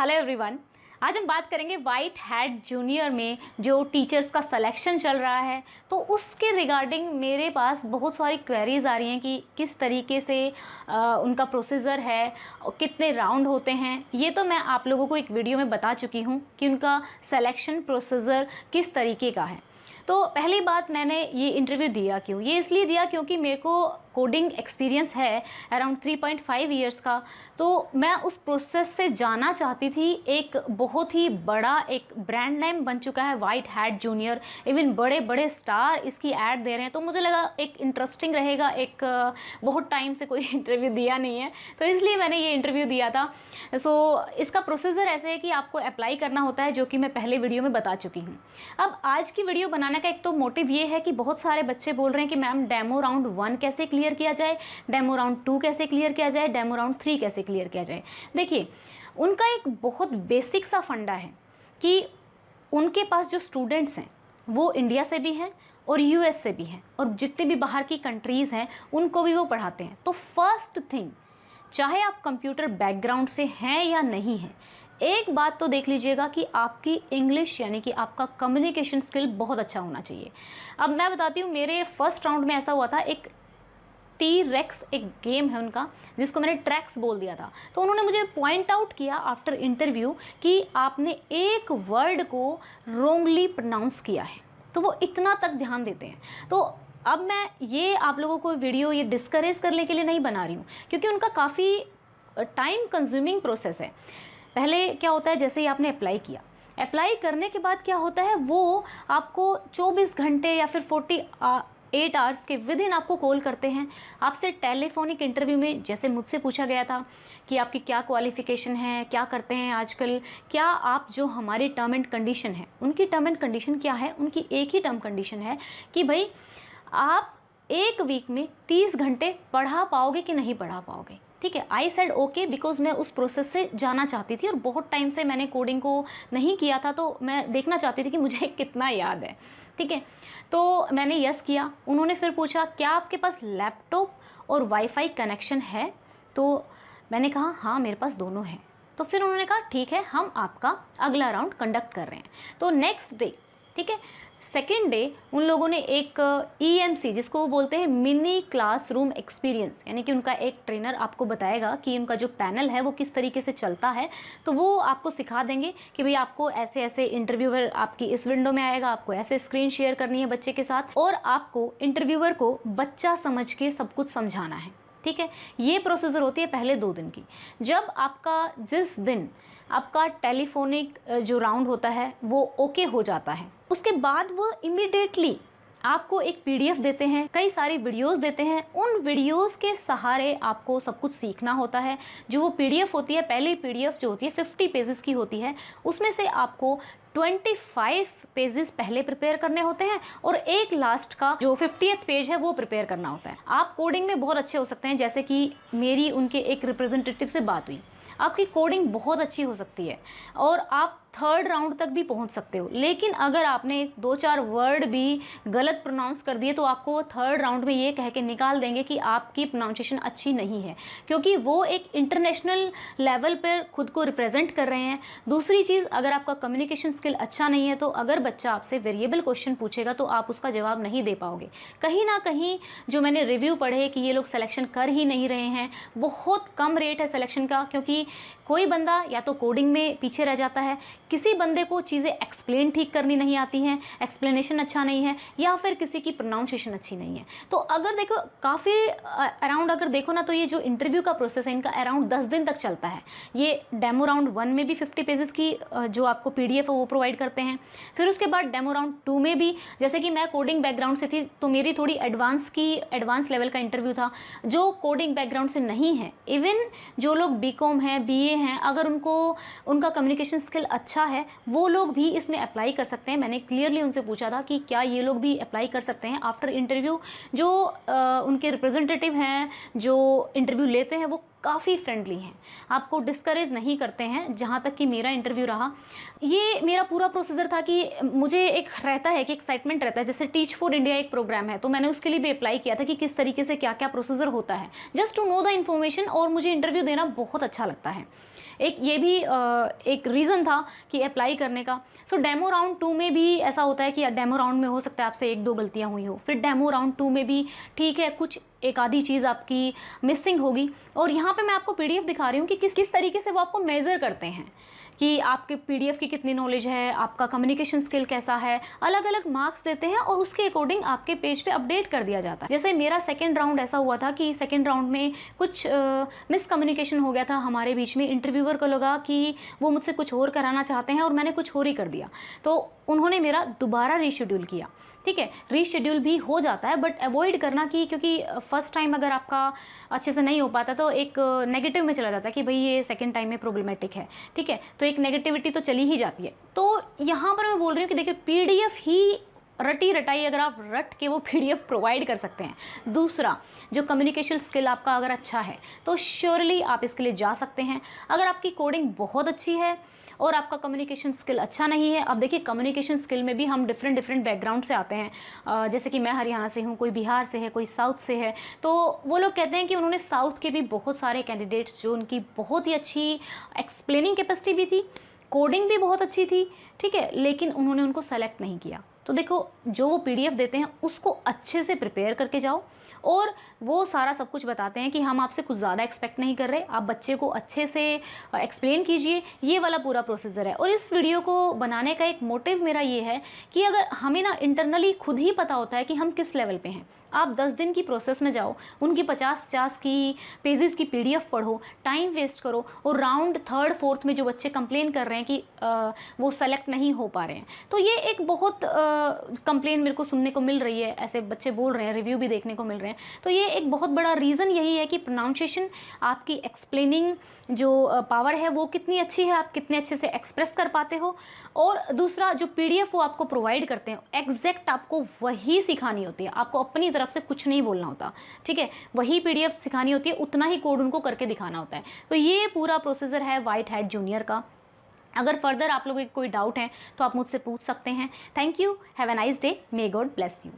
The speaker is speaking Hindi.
Hello everyone. आज हम बात करेंगे वाइट हैट जूनियर में जो टीचर्स का सिलेक्शन चल रहा है, तो उसके रिगार्डिंग मेरे पास बहुत सारी क्वेरीज आ रही हैं कि किस तरीके से उनका प्रोसीजर है और कितने राउंड होते हैं। ये तो मैं आप लोगों को एक वीडियो में बता चुकी हूँ कि उनका सिलेक्शन प्रोसीजर किस तरीके का है। तो पहली बात, मैंने ये इंटरव्यू दिया क्यों? ये इसलिए दिया क्योंकि मेरे को कोडिंग एक्सपीरियंस है अराउंड 3.5 ईयर्स का, तो मैं उस प्रोसेस से जाना चाहती थी। एक बहुत ही बड़ा एक ब्रांड नेम बन चुका है वाइट हैट जूनियर, इवन बड़े बड़े स्टार इसकी ऐड दे रहे हैं, तो मुझे लगा एक इंटरेस्टिंग रहेगा। एक बहुत टाइम से कोई इंटरव्यू दिया नहीं है, तो इसलिए मैंने ये इंटरव्यू दिया था। सो इसका प्रोसीजर ऐसे है कि आपको अप्लाई करना होता है, जो कि मैं पहले वीडियो में बता चुकी हूँ। अब आज की वीडियो बनाने का एक तो मोटिव ये है कि बहुत सारे बच्चे बोल रहे हैं कि मैम डेमो राउंड 1 कैसे क्लियर किया जाए, डेमो राउंड 2 कैसे क्लियर किया जाए, डेमो राउंड 3 कैसे क्लियर किया जाए। देखिए, उनका एक बहुत बेसिक सा फंडा है कि उनके पास जो स्टूडेंट्स हैं वो इंडिया से भी हैं और यूएस से भी हैं, और जितने भी बाहर की कंट्रीज़ हैं उनको भी वो पढ़ाते हैं। तो फर्स्ट थिंग, चाहे आप कंप्यूटर बैकग्राउंड से हैं या नहीं हैं, एक बात तो देख लीजिएगा कि आपकी इंग्लिश यानी कि आपका कम्युनिकेशन स्किल बहुत अच्छा होना चाहिए। अब मैं बताती हूँ, मेरे फर्स्ट राउंड में ऐसा हुआ था। एक T-Rex एक गेम है उनका, जिसको मैंने ट्रैक्स बोल दिया था, तो उन्होंने मुझे पॉइंट आउट किया आफ्टर इंटरव्यू कि आपने एक वर्ड को रोंगली प्रोनाउंस किया है, तो वो इतना तक ध्यान देते हैं। तो अब मैं ये आप लोगों को वीडियो ये डिस्करेज करने के लिए नहीं बना रही हूँ, क्योंकि उनका काफ़ी टाइम कंज्यूमिंग प्रोसेस है। पहले क्या होता है, जैसे ही आपने अप्लाई किया, अप्लाई करने के बाद क्या होता है, वो आपको 24 घंटे या फिर 48 आवर्स के विद इन आपको कॉल करते हैं। आपसे टेलीफोनिक इंटरव्यू में, जैसे मुझसे पूछा गया था कि आपकी क्या क्वालिफ़िकेशन है, क्या करते हैं आजकल, क्या आप जो हमारी टर्म एंड कंडीशन है, उनकी टर्म एंड कंडीशन क्या है, उनकी एक ही टर्म कंडीशन है कि भाई आप एक वीक में 30 घंटे पढ़ा पाओगे कि नहीं पढ़ा पाओगे। ठीक है, आई सेड ओके, बिकॉज मैं उस प्रोसेस से जाना चाहती थी और बहुत टाइम से मैंने कोडिंग को नहीं किया था, तो मैं देखना चाहती थी कि मुझे कितना याद है। ठीक है, तो मैंने यस किया। उन्होंने फिर पूछा क्या आपके पास लैपटॉप और वाईफाई कनेक्शन है, तो मैंने कहा हाँ मेरे पास दोनों हैं। तो फिर उन्होंने कहा ठीक है, हम आपका अगला राउंड कंडक्ट कर रहे हैं। तो नेक्स्ट डे, ठीक है, सेकेंड डे, उन लोगों ने एक EMC, जिसको वो बोलते हैं मिनी क्लासरूम एक्सपीरियंस, यानी कि उनका एक ट्रेनर आपको बताएगा कि उनका जो पैनल है वो किस तरीके से चलता है। तो वो आपको सिखा देंगे कि भाई आपको ऐसे ऐसे इंटरव्यूअर आपकी इस विंडो में आएगा, आपको ऐसे स्क्रीन शेयर करनी है बच्चे के साथ, और आपको इंटरव्यूअर को बच्चा समझ के सब कुछ समझाना है। ठीक है, ये प्रोसीजर होती है पहले 2 दिन की। जब आपका जिस दिन आपका टेलीफोनिक जो राउंड होता है वो ओके हो जाता है, उसके बाद वो इमीडिएटली आपको एक PDF देते हैं, कई सारी वीडियोस देते हैं। उन वीडियोस के सहारे आपको सब कुछ सीखना होता है। जो वो PDF होती है, पहली PDF जो होती है 50 पेजेस की होती है, उसमें से आपको 25 पेजेस पहले प्रिपेयर करने होते हैं और एक लास्ट का जो 50th पेज है वो प्रिपेयर करना होता है। आप कोडिंग में बहुत अच्छे हो सकते हैं, जैसे कि मेरी उनके एक रिप्रेजेंटेटिव से बात हुई, आपकी कोडिंग बहुत अच्छी हो सकती है और आप 3rd राउंड तक भी पहुंच सकते हो, लेकिन अगर आपने 2-4 वर्ड भी गलत प्रोनाउंस कर दिए तो आपको वो 3rd राउंड में ये कह के निकाल देंगे कि आपकी प्रोनाउंसिएशन अच्छी नहीं है, क्योंकि वो एक इंटरनेशनल लेवल पर खुद को रिप्रेजेंट कर रहे हैं। दूसरी चीज़, अगर आपका कम्युनिकेशन स्किल अच्छा नहीं है, तो अगर बच्चा आपसे वेरिएबल क्वेश्चन पूछेगा तो आप उसका जवाब नहीं दे पाओगे। कहीं ना कहीं जो मैंने रिव्यू पढ़े कि ये लोग सिलेक्शन कर ही नहीं रहे हैं, बहुत कम रेट है सिलेक्शन का, क्योंकि कोई बंदा या तो कोडिंग में पीछे रह जाता है, किसी बंदे को चीज़ें एक्सप्लेन ठीक करनी नहीं आती हैं, एक्सप्लेनेशन अच्छा नहीं है, या फिर किसी की प्रोनाउंसिएशन अच्छी नहीं है। तो अगर देखो काफ़ी अराउंड अगर देखो ना, तो ये जो इंटरव्यू का प्रोसेस है इनका अराउंड 10 दिन तक चलता है। ये डेमो राउंड 1 में भी 50 पेजेस की जो आपको PDF है वो प्रोवाइड करते हैं। फिर उसके बाद डेमो राउंड 2 में भी, जैसे कि मैं कोडिंग बैकग्राउंड से थी तो मेरी थोड़ी एडवांस लेवल का इंटरव्यू था। जो कोडिंग बैकग्राउंड से नहीं है, इवन जो लोग BCom है, BA हैं, अगर उनका कम्युनिकेशन स्किल अच्छा है, वो लोग भी इसमें अप्लाई कर सकते हैं। मैंने क्लियरली उनसे पूछा था कि क्या ये लोग भी अप्लाई कर सकते हैं आफ्टर इंटरव्यू। जो उनके रिप्रेजेंटेटिव हैं जो इंटरव्यू लेते हैं वो काफ़ी फ्रेंडली हैं, आपको डिस्करेज नहीं करते हैं। जहाँ तक कि मेरा इंटरव्यू रहा, ये मेरा पूरा प्रोसीजर था कि मुझे एक रहता है कि एक्साइटमेंट रहता है, जैसे टीच फॉर इंडिया एक प्रोग्राम है, तो मैंने उसके लिए भी अप्लाई किया था कि किस तरीके से क्या क्या प्रोसीजर होता है, just to know the information, और मुझे इंटरव्यू देना बहुत अच्छा लगता है। एक ये भी एक रीज़न था कि अप्लाई करने का। सो डेमो राउंड 2 में भी ऐसा होता है कि डेमो राउंड में हो सकता है आपसे 1-2 गलतियाँ हुई हो, फिर डेमो राउंड 2 में भी ठीक है कुछ एक आधी चीज़ आपकी मिसिंग होगी। और यहाँ पे मैं आपको पीडीएफ दिखा रही हूँ कि किस तरीके से वो आपको मेज़र करते हैं कि आपके पीडीएफ की कितनी नॉलेज है, आपका कम्युनिकेशन स्किल कैसा है, अलग अलग मार्क्स देते हैं और उसके अकॉर्डिंग आपके पेज पे अपडेट कर दिया जाता है। जैसे मेरा सेकंड राउंड ऐसा हुआ था कि सेकंड राउंड में कुछ मिसकम्युनिकेशन हो गया था हमारे बीच में। इंटरव्यूअर को लगा कि वो मुझसे कुछ और कराना चाहते हैं और मैंने कुछ और ही कर दिया, तो उन्होंने मेरा दोबारा रीशेड्यूल किया। ठीक है, रीशेड्यूल भी हो जाता है बट अवॉइड करना कि, क्योंकि फर्स्ट टाइम अगर आपका अच्छे से नहीं हो पाता तो एक नेगेटिव में चला जाता है कि भाई ये सेकंड टाइम में प्रॉब्लमेटिक है। ठीक है, तो एक नेगेटिविटी तो चली ही जाती है। तो यहाँ पर मैं बोल रही हूँ कि देखिए पीडीएफ ही रटी रटाई अगर आप रट के वो पीडीएफ प्रोवाइड कर सकते हैं। दूसरा, जो कम्युनिकेशन स्किल आपका अगर अच्छा है तो श्योरली आप इसके लिए जा सकते हैं। अगर आपकी कोडिंग बहुत अच्छी है और आपका कम्युनिकेशन स्किल अच्छा नहीं है, अब देखिए कम्युनिकेशन स्किल में भी हम डिफरेंट बैकग्राउंड से आते हैं। जैसे कि मैं हरियाणा से हूँ, कोई बिहार से है, कोई साउथ से है, तो वो लोग कहते हैं कि उन्होंने साउथ के भी बहुत सारे कैंडिडेट्स जो उनकी बहुत ही अच्छी एक्सप्लेनिंग कैपेसिटी भी थी, कोडिंग भी बहुत अच्छी थी, ठीक है, लेकिन उन्होंने उनको सेलेक्ट नहीं किया। तो देखो जो वो पीडीएफ देते हैं उसको अच्छे से प्रिपेयर करके जाओ और वो सारा सब कुछ बताते हैं कि हम आपसे कुछ ज़्यादा एक्सपेक्ट नहीं कर रहे, आप बच्चे को अच्छे से एक्सप्लेन कीजिए, ये वाला पूरा प्रोसीजर है। और इस वीडियो को बनाने का एक मोटिव मेरा ये है कि अगर हमें ना इंटरनली खुद ही पता होता है कि हम किस लेवल पे हैं, आप 10 दिन की प्रोसेस में जाओ, उनकी 50-50 की पेजेस की पीडीएफ पढ़ो, टाइम वेस्ट करो और राउंड 3rd 4th में जो बच्चे कंप्लेन कर रहे हैं कि वो सेलेक्ट नहीं हो पा रहे हैं, तो ये एक बहुत कंप्लेन मेरे को सुनने को मिल रही है, ऐसे बच्चे बोल रहे हैं, रिव्यू भी देखने को मिल रहे हैं। तो ये एक बहुत बड़ा रीज़न यही है कि प्रोनाउंसिएशन, आपकी एक्सप्लेनिंग जो पावर है वो कितनी अच्छी है, आप कितने अच्छे से एक्सप्रेस कर पाते हो। और दूसरा, जो पीडीएफ वो आपको प्रोवाइड करते हैं एग्जैक्ट आपको वही सिखानी होती है, आपको अपनी तरफ से कुछ नहीं बोलना होता। ठीक है, वही पीडीएफ सिखानी होती है, उतना ही कोड उनको करके दिखाना होता है। तो ये पूरा प्रोसीजर है व्हाइट हैट जूनियर का। अगर फर्दर आप लोगों को कोई डाउट है तो आप मुझसे पूछ सकते हैं। Thank you, have a nice day, may God bless you.